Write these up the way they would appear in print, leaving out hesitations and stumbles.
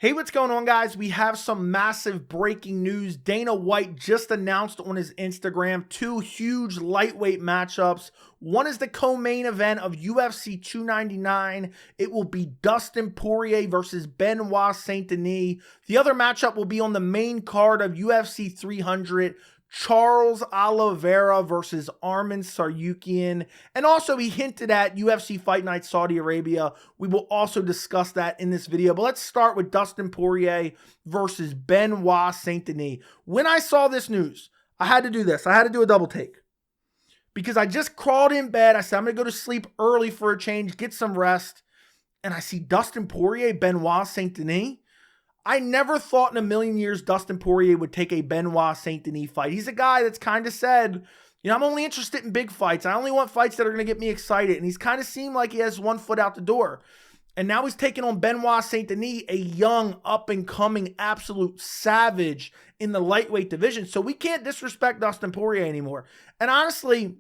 Hey, what's going on, guys? We have some massive breaking news. Dana White just announced on his Instagram two huge lightweight matchups. One is the co-main event of UFC 299. It will be Dustin Poirier versus Benoit Saint-Denis. The other matchup will be on the main card of UFC 300. Charles Oliveira versus Arman Tsarukyan. And also he hinted at UFC Fight Night Saudi Arabia. We will also discuss that in this video. But let's start with Dustin Poirier versus Benoit Saint-Denis. When I saw this news, I had to do this. I had to do a double take. Because I just crawled in bed. I said, I'm going to go to sleep early for a change, get some rest. And I see Dustin Poirier, Benoit Saint-Denis. I never thought in a million years Dustin Poirier would take a Benoit Saint-Denis fight. He's a guy that's kind of said, I'm only interested in big fights. I only want fights that are going to get me excited. And he's kind of seemed like he has one foot out the door. And now he's taking on Benoit Saint-Denis, a young, up-and-coming, absolute savage in the lightweight division. So we can't disrespect Dustin Poirier anymore. And honestly,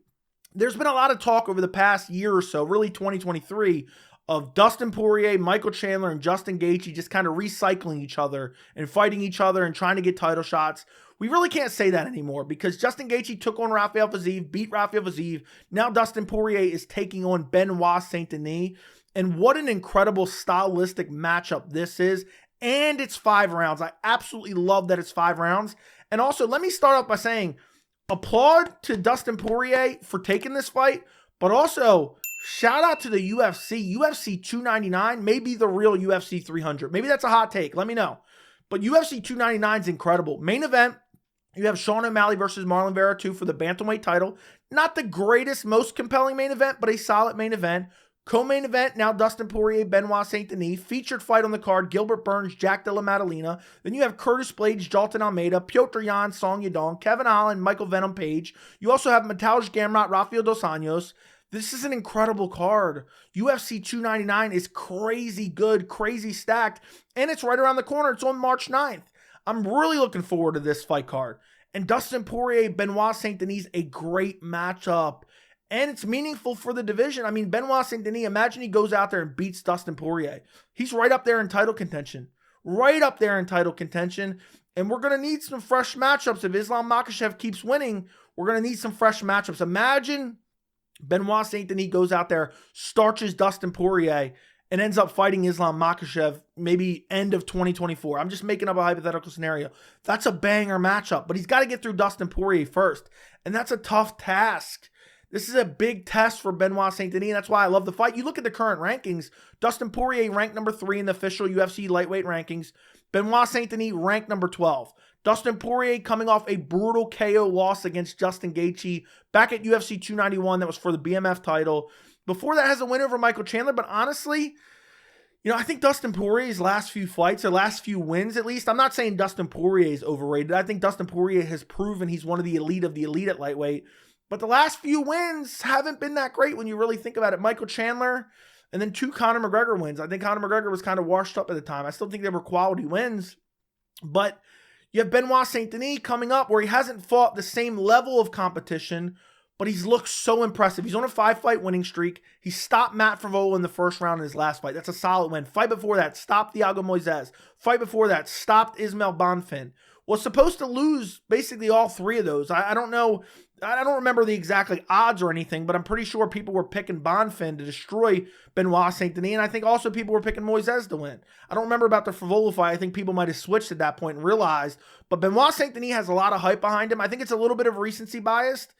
there's been a lot of talk over the past year or so, really 2023, of Dustin Poirier, Michael Chandler, and Justin Gaethje just kind of recycling each other and fighting each other and trying to get title shots. We really can't say that anymore because Justin Gaethje took on Rafael Fiziev, beat Rafael Fiziev. Now Dustin Poirier is taking on Benoit Saint-Denis. And what an incredible stylistic matchup this is. And it's 5 rounds. I absolutely love that it's 5 rounds. And also, let me start off by saying, applaud to Dustin Poirier for taking this fight, but also shout out to the UFC. UFC 299 may be the real UFC 300. Maybe that's a hot take. Let me know. But UFC 299 is incredible. Main event, you have Sean O'Malley versus Marlon Vera 2 for the bantamweight title. Not the greatest, most compelling main event, but a solid main event. Co-main event, now Dustin Poirier, Benoit Saint-Denis. Featured fight on the card, Gilbert Burns, Jack Della Maddalena. Then you have Curtis Blades, Jalton Almeida, Piotr Jan, Song Yadong, Kevin Holland, Michael Venom Page. You also have Mateusz Gamrot, Rafael Dos Anjos. This is an incredible card. UFC 299 is crazy good, crazy stacked, and it's right around the corner. It's on March 9th. I'm really looking forward to this fight card. And Dustin Poirier, Benoit Saint-Denis, a great matchup. And it's meaningful for the division. I mean, Benoit Saint-Denis, imagine he goes out there and beats Dustin Poirier. He's right up there in title contention. Right up there in title contention. And we're going to need some fresh matchups. If Islam Makhachev keeps winning, we're going to need some fresh matchups. Imagine Benoit Saint-Denis goes out there, starches Dustin Poirier, and ends up fighting Islam Makhachev maybe end of 2024. I'm just making up a hypothetical scenario. That's a banger matchup, but he's got to get through Dustin Poirier first, and that's a tough task. This is a big test for Benoit Saint-Denis, and that's why I love the fight. You look at the current rankings, Dustin Poirier ranked number 3 in the official UFC lightweight rankings. Benoit Saint-Denis ranked number 12. Dustin Poirier coming off a brutal KO loss against Justin Gaethje back at UFC 291. That was for the BMF title. Before that has a win over Michael Chandler. But honestly, I think Dustin Poirier's last few fights, or last few wins at least, I'm not saying Dustin Poirier is overrated. I think Dustin Poirier has proven he's one of the elite at lightweight. But the last few wins haven't been that great when you really think about it. Michael Chandler and then 2 Conor McGregor wins. I think Conor McGregor was kind of washed up at the time. I still think they were quality wins. But you have Benoit Saint-Denis coming up where he hasn't fought the same level of competition, but he's looked so impressive. He's on a 5-fight winning streak. He stopped Matt Frevola in the first round in his last fight. That's a solid win. Fight before that, stopped Thiago Moises. Fight before that, stopped Ismael Bonfim. Was supposed to lose basically all 3 of those. I don't know. I don't remember the exact odds or anything, but I'm pretty sure people were picking Bonfim to destroy Benoit Saint-Denis, and I think also people were picking Moises to win. I don't remember about the Frevola fight. I think people might have switched at that point and realized. But Benoit Saint-Denis has a lot of hype behind him. I think it's a little bit of recency biased,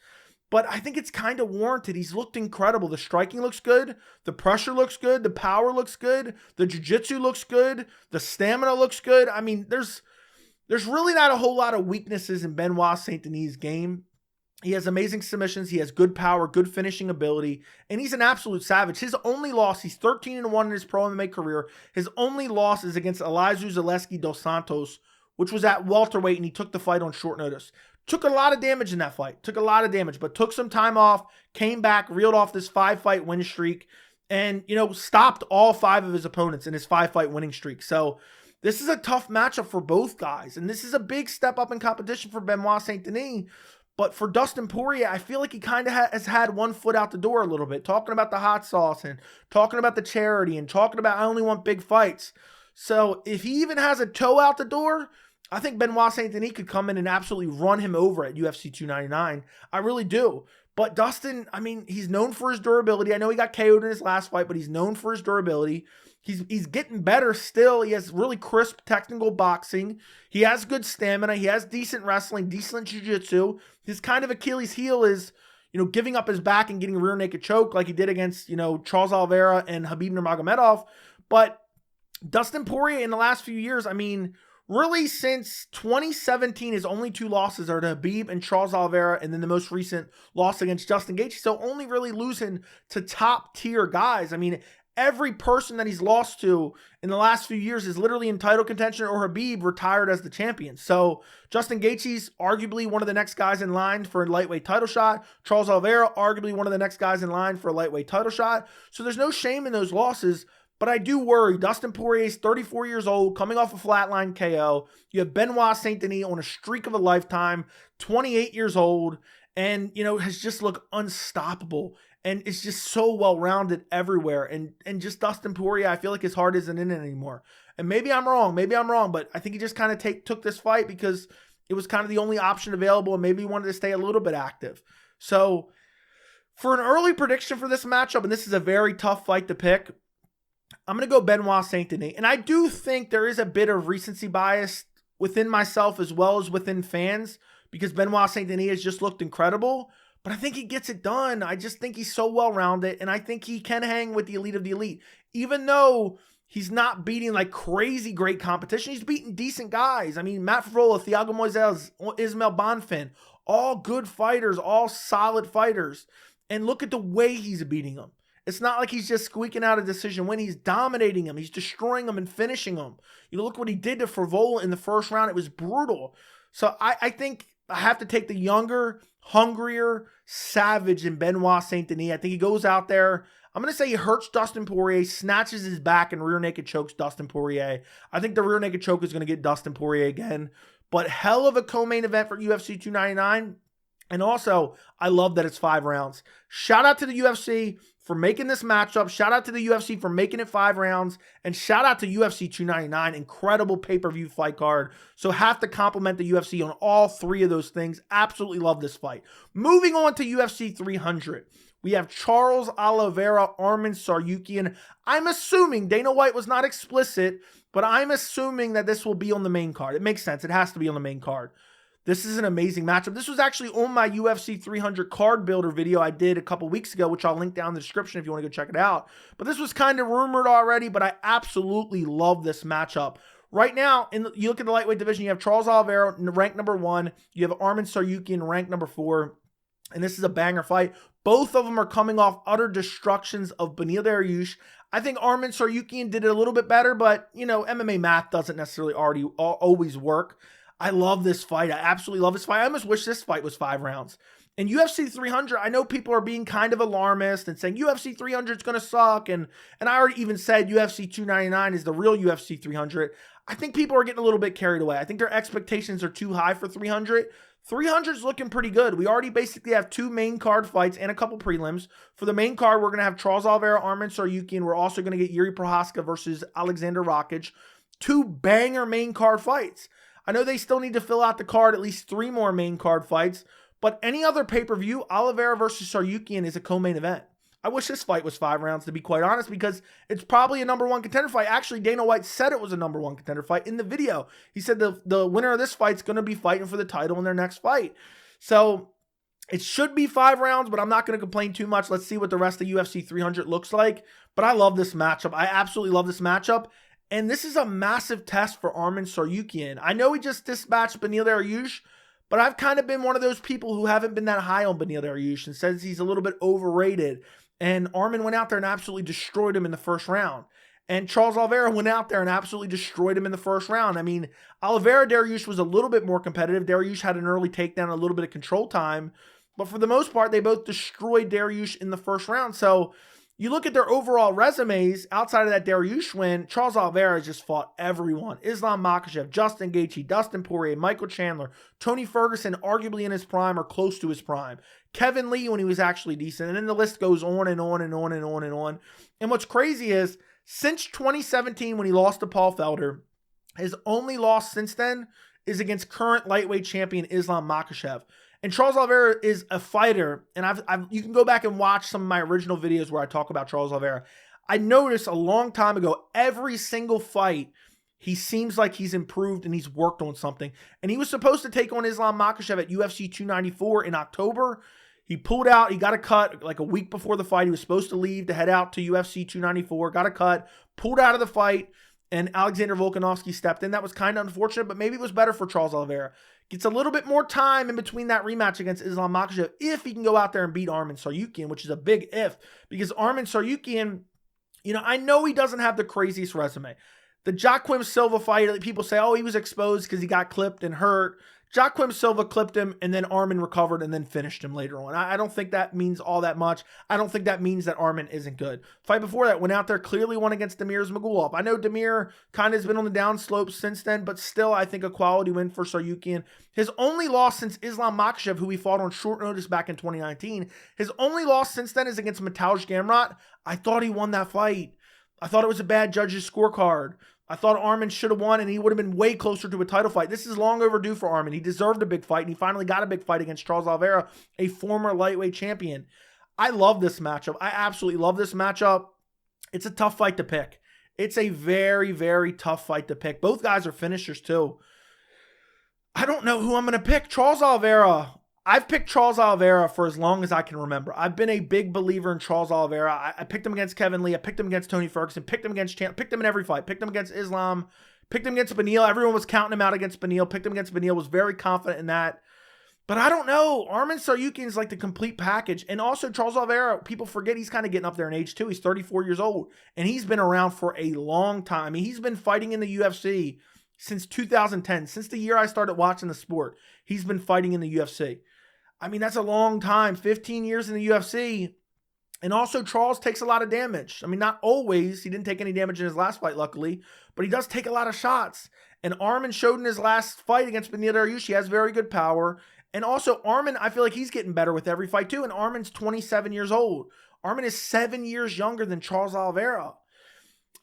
but I think it's kind of warranted. He's looked incredible. The striking looks good. The pressure looks good. The power looks good. The jiu-jitsu looks good. The stamina looks good. I mean, there's really not a whole lot of weaknesses in Benoit Saint-Denis' game. He has amazing submissions. He has good power, good finishing ability, and he's an absolute savage. His only loss, he's 13-1 in his pro MMA career. His only loss is against Elizeu Zaleski dos Santos, which was at welterweight, and he took the fight on short notice. Took a lot of damage in that fight. Took a lot of damage, but took some time off, came back, reeled off this 5-fight win streak, and, stopped all 5 of his opponents in his 5-fight winning streak. So this is a tough matchup for both guys, and this is a big step up in competition for Benoit Saint-Denis. But for Dustin Poirier, I feel like he kind of has had one foot out the door a little bit, talking about the hot sauce and talking about the charity and talking about I only want big fights. So if he even has a toe out the door, I think Benoit Saint-Denis could come in and absolutely run him over at UFC 299. I really do. But Dustin, I mean, he's known for his durability. I know he got KO'd in his last fight, but he's known for his durability. He's getting better still. He has really crisp technical boxing. He has good stamina. He has decent wrestling, decent jiu-jitsu. His kind of Achilles heel is, giving up his back and getting a rear naked choke like he did against, Charles Oliveira and Khabib Nurmagomedov. But Dustin Poirier in the last few years, I mean, really since 2017, his only 2 losses are to Khabib and Charles Oliveira, and then the most recent loss against Justin Gaethje. So only really losing to top tier guys. I mean, every person that he's lost to in the last few years is literally in title contention, or Khabib retired as the champion. So Justin Gaethje's arguably one of the next guys in line for a lightweight title shot. Charles Oliveira, arguably one of the next guys in line for a lightweight title shot. So there's no shame in those losses. But I do worry. Dustin Poirier is 34 years old, coming off a flatline KO. You have Benoit Saint-Denis on a streak of a lifetime, 28 years old, and, has just looked unstoppable. And it's just so well-rounded everywhere. And just Dustin Poirier, I feel like his heart isn't in it anymore. And maybe I'm wrong, but I think he just kind of took this fight because it was kind of the only option available, and maybe he wanted to stay a little bit active. So for an early prediction for this matchup, and this is a very tough fight to pick, I'm going to go Benoit Saint-Denis. And I do think there is a bit of recency bias within myself as well as within fans, because Benoit Saint-Denis has just looked incredible. But I think he gets it done. I just think he's so well-rounded, and I think he can hang with the elite of the elite. Even though he's not beating like crazy great competition, he's beating decent guys. I mean, Matt Favola, Thiago Moises, Ismael Bonfim, all good fighters, all solid fighters. And look at the way he's beating them. It's not like he's just squeaking out a decision win. He's dominating him. He's destroying him and finishing him. Look what he did to Favola in the first round. It was brutal. So I think I have to take the younger, hungrier, savage in Benoit Saint-Denis. I think he goes out there. I'm going to say he hurts Dustin Poirier, snatches his back, and rear naked chokes Dustin Poirier. I think the rear naked choke is going to get Dustin Poirier again. But hell of a co-main event for UFC 299. And also, I love that it's 5 rounds. Shout out to the UFC for making this matchup. Shout out to the UFC for making it 5 rounds. And shout out to UFC 299. Incredible pay-per-view fight card. So have to compliment the UFC on all 3 of those things. Absolutely love this fight. Moving on to UFC 300. We have Charles Oliveira, Arman Tsarukyan. I'm assuming, Dana White was not explicit, but I'm assuming that this will be on the main card. It makes sense. It has to be on the main card. This is an amazing matchup. This was actually on my UFC 300 card builder video I did a couple weeks ago, which I'll link down in the description if you want to go check it out. But this was kind of rumored already, but I absolutely love this matchup. Right now, you look at the lightweight division, you have Charles Oliveira ranked number 1. You have Arman Tsarukyan ranked number 4. And this is a banger fight. Both of them are coming off utter destructions of Beneil Dariush. I think Arman Tsarukyan did it a little bit better, but, MMA math doesn't necessarily always work. I love this fight. I absolutely love this fight. I almost wish this fight was 5 rounds. In UFC 300, I know people are being kind of alarmist and saying UFC 300 is going to suck. And I already even said UFC 299 is the real UFC 300. I think people are getting a little bit carried away. I think their expectations are too high for 300. 300 is looking pretty good. We already basically have 2 main card fights and a couple prelims. For the main card, we're going to have Charles Oliveira, Arman Tsarukyan. We're also going to get Yuri Prochazka versus Alexander Rakic. 2 banger main card fights. I know they still need to fill out the card, at least 3 more main card fights, but any other pay-per-view, Oliveira versus Tsarukyan is a co-main event. I wish this fight was 5 rounds, to be quite honest, because it's probably a number 1 contender fight. Actually, Dana White said it was a number 1 contender fight in the video. He said the winner of this fight's going to be fighting for the title in their next fight. So it should be 5 rounds, but I'm not going to complain too much. Let's see what the rest of UFC 300 looks like. But I love this matchup. I absolutely love this matchup. And this is a massive test for Arman Tsarukyan. I know he just dispatched Beneil Dariush, but I've kind of been one of those people who haven't been that high on Beneil Dariush and says he's a little bit overrated. And Arman went out there and absolutely destroyed him in the first round. And Charles Oliveira went out there and absolutely destroyed him in the first round. I mean, Oliveira-Dariush was a little bit more competitive. Dariush had an early takedown, a little bit of control time. But for the most part, they both destroyed Dariush in the first round. So you look at their overall resumes, outside of that Dariush win, Charles Oliveira has just fought everyone. Islam Makhachev, Justin Gaethje, Dustin Poirier, Michael Chandler, Tony Ferguson, arguably in his prime or close to his prime. Kevin Lee when he was actually decent. And then the list goes on and on and on and on and on. And what's crazy is Since 2017 when he lost to Paul Felder, his only loss since then is against current lightweight champion Islam Makhachev. And Charles Oliveira is a fighter, and you can go back and watch some of my original videos where I talk about Charles Oliveira. I noticed a long time ago, every single fight, he seems like he's improved and he's worked on something. And he was supposed to take on Islam Makhachev at UFC 294 in October. He pulled out. He got a cut like a week before the fight. He was supposed to leave to head out to UFC 294. Got a cut, pulled out of the fight, and Alexander Volkanovski stepped in. That was kind of unfortunate, but maybe it was better for Charles Oliveira. Gets a little bit more time in between that rematch against Islam Makhachev if he can go out there and beat Arman Tsarukyan, which is a big if. Because Arman Tsarukyan, I know he doesn't have the craziest resume. The Joaquim Silva fight, people say, oh, he was exposed because he got clipped and hurt. Joaquim Silva clipped him, and then Arman recovered and then finished him later on. I don't think that means all that much. I don't think that means that Arman isn't good. Fight before that, went out there, clearly won against Damir Ismagulov. I know Damir kind of has been on the downslope since then, but still, I think a quality win for Tsarukyan. His only loss since Islam Makhachev, who he fought on short notice back in 2019, his only loss since then is against Mateusz Gamrot. I thought he won that fight. I thought it was a bad judge's scorecard. I thought Arman should have won, and he would have been way closer to a title fight. This is long overdue for Arman. He deserved a big fight, and he finally got a big fight against Charles Oliveira, a former lightweight champion. I love this matchup. I absolutely love this matchup. It's a tough fight to pick. It's a very, very tough fight to pick. Both guys are finishers, too. I don't know who I'm going to pick. Charles Oliveira. I've picked Charles Oliveira for as long as I can remember. I've been a big believer in Charles Oliveira. I picked him against Kevin Lee. I picked him against Tony Ferguson. Picked him against Champ. Picked him in every fight. Picked him against Islam. Picked him against Beneil. Everyone was counting him out against Beneil. Picked him against Beneil. Was very confident in that. But I don't know. Arman Tsarukyan is like the complete package. And also Charles Oliveira, people forget he's kind of getting up there in age too. He's 34 years old. And he's been around for a long time. I mean, he's been fighting in the UFC since 2010. Since the year I started watching the sport, he's been fighting in the UFC. I mean, that's a long time, 15 years in the UFC. And also, Charles takes a lot of damage. I mean, not always. He didn't take any damage in his last fight, luckily. But he does take a lot of shots. And Arman showed in his last fight against Beneil Dariush, he has very good power. And also, Arman, I feel like he's getting better with every fight, too. And Arman's 27 years old. Arman is 7 years younger than Charles Oliveira.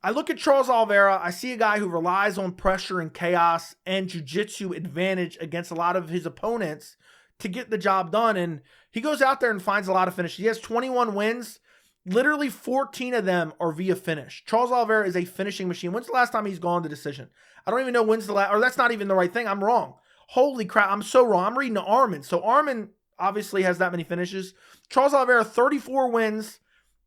I look at Charles Oliveira, I see a guy who relies on pressure and chaos and jiu-jitsu advantage against a lot of his opponents to get the job done, and he goes out there and finds a lot of finishes. He has 21 wins. Literally 14 of them are via finish. Charles Oliveira is a finishing machine. When's the last time he's gone to decision? I don't even know when's the last, or that's not even the right thing. I'm wrong. Holy crap, I'm so wrong. I'm reading to Arman. So Arman obviously has that many finishes. Charles Oliveira, 34 wins,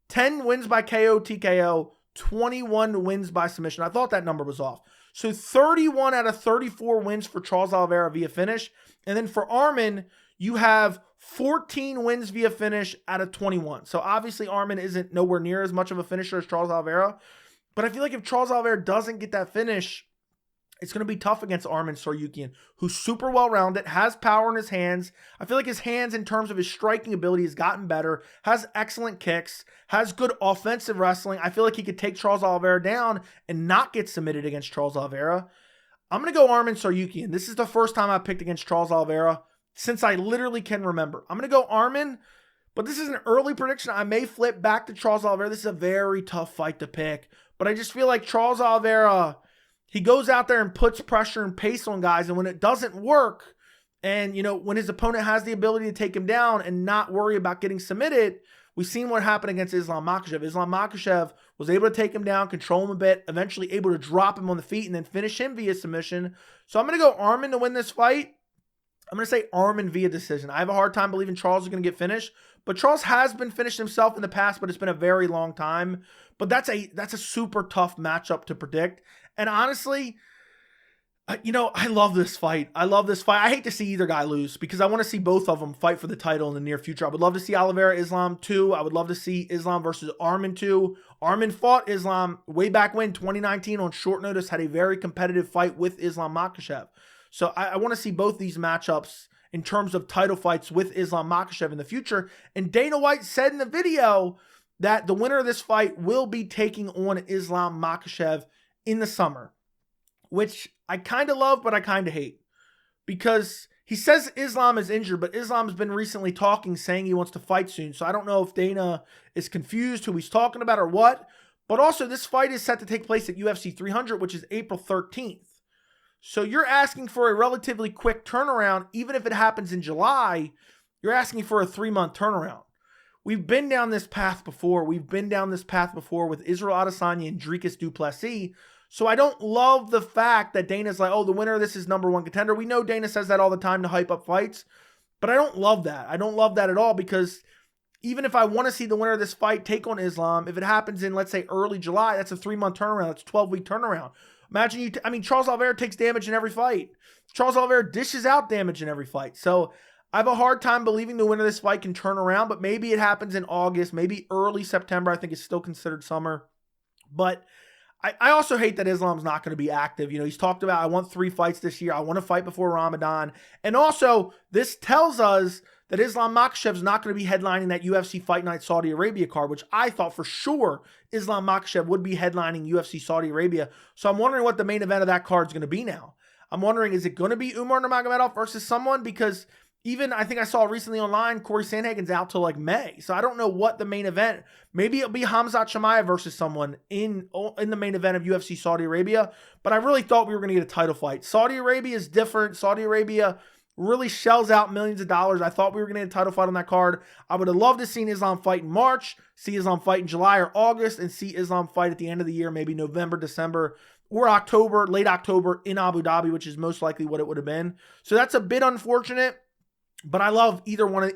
10 wins by KO, TKO, 21 wins by submission. I thought that number was off. So 31 out of 34 wins for Charles Oliveira via finish. And then for Arman, you have 14 wins via finish out of 21. So obviously Arman isn't nowhere near as much of a finisher as Charles Oliveira. But I feel like if Charles Oliveira doesn't get that finish, it's going to be tough against Arman Tsarukyan, who's super well-rounded, has power in his hands. I feel like his hands, in terms of his striking ability, has gotten better, has excellent kicks, has good offensive wrestling. I feel like he could take Charles Oliveira down and not get submitted against Charles Oliveira. I'm going to go Arman Tsarukyan. This is the first time I've picked against Charles Oliveira since I literally can remember. I'm going to go Arman, but this is an early prediction. I may flip back to Charles Oliveira. This is a very tough fight to pick, but I just feel like Charles Oliveira, he goes out there and puts pressure and pace on guys, and when it doesn't work, and when his opponent has the ability to take him down and not worry about getting submitted, we've seen what happened against Islam Makhachev. Islam Makhachev was able to take him down, control him a bit, eventually able to drop him on the feet and then finish him via submission. So I'm going to go Arman to win this fight. I'm going to say Arman via decision. I have a hard time believing Charles is going to get finished, but Charles has been finished himself in the past, but it's been a very long time. But that's a super tough matchup to predict. And honestly, I love this fight. I hate to see either guy lose because I want to see both of them fight for the title in the near future. I would love to see Oliveira Islam 2. I would love to see Islam versus Arman 2. Arman fought Islam way back when, 2019, on short notice, had a very competitive fight with Islam Makhachev. So I want to see both these matchups in terms of title fights with Islam Makhachev in the future. And Dana White said in the video that the winner of this fight will be taking on Islam Makhachev in the summer, which I kind of love, but I kind of hate, because he says Islam is injured, but Islam's been recently talking, saying he wants to fight soon. So I don't know if Dana is confused who he's talking about or what, But also, this fight is set to take place at UFC 300, which is April 13th. So you're asking for a relatively quick turnaround. Even if it happens in July, you're asking for a 3-month turnaround. We've been down this path before. We've been down this path before with Israel Adesanya and Dricus du Plessis. So I don't love the fact that Dana's like, oh, the winner of this is #1 contender. We know Dana says that all the time to hype up fights. But I don't love that. I don't love that at all, because even if I want to see the winner of this fight take on Islam, if it happens in, let's say, early July, that's a 3-month turnaround. That's a 12-week turnaround. Imagine Charles Oliveira takes damage in every fight. Charles Oliveira dishes out damage in every fight. So I have a hard time believing the winner of this fight can turn around, but maybe it happens in August, maybe early September. I think it's still considered summer. But I also hate that Islam's not going to be active. He's talked about, I want 3 fights this year. I want to fight before Ramadan. And also, this tells us that Islam Makhachev's not going to be headlining that UFC Fight Night Saudi Arabia card, which I thought for sure Islam Makhachev would be headlining UFC Saudi Arabia. So I'm wondering what the main event of that card is going to be now. I'm wondering, is it going to be Umar Nurmagomedov versus someone? Because even, I think I saw recently online, Corey Sandhagen's out till like May. So I don't know what the main event, maybe it'll be Khamzat Chimaev versus someone in the main event of UFC Saudi Arabia. But I really thought we were going to get a title fight. Saudi Arabia is different. Saudi Arabia really shells out millions of dollars. I thought we were going to get a title fight on that card. I would have loved to see Islam fight in March, see Islam fight in July or August, and see Islam fight at the end of the year, maybe November, December, or October, late October in Abu Dhabi, which is most likely what it would have been. So that's a bit unfortunate. But I love either one.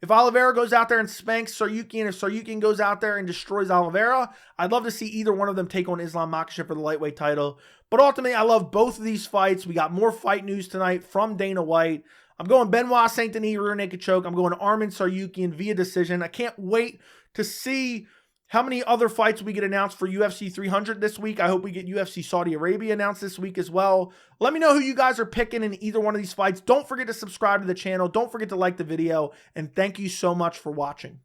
If Oliveira goes out there and spanks Tsarukyan, if Tsarukyan goes out there and destroys Oliveira, I'd love to see either one of them take on Islam Makhachev for the lightweight title. But ultimately, I love both of these fights. We got more fight news tonight from Dana White. I'm going Benoit Saint-Denis rear naked choke. I'm going Arman Tsarukyan via decision. I can't wait to see how many other fights we get announced for UFC 300 this week. I hope we get UFC Saudi Arabia announced this week as well. Let me know who you guys are picking in either one of these fights. Don't forget to subscribe to the channel. Don't forget to like the video. And thank you so much for watching.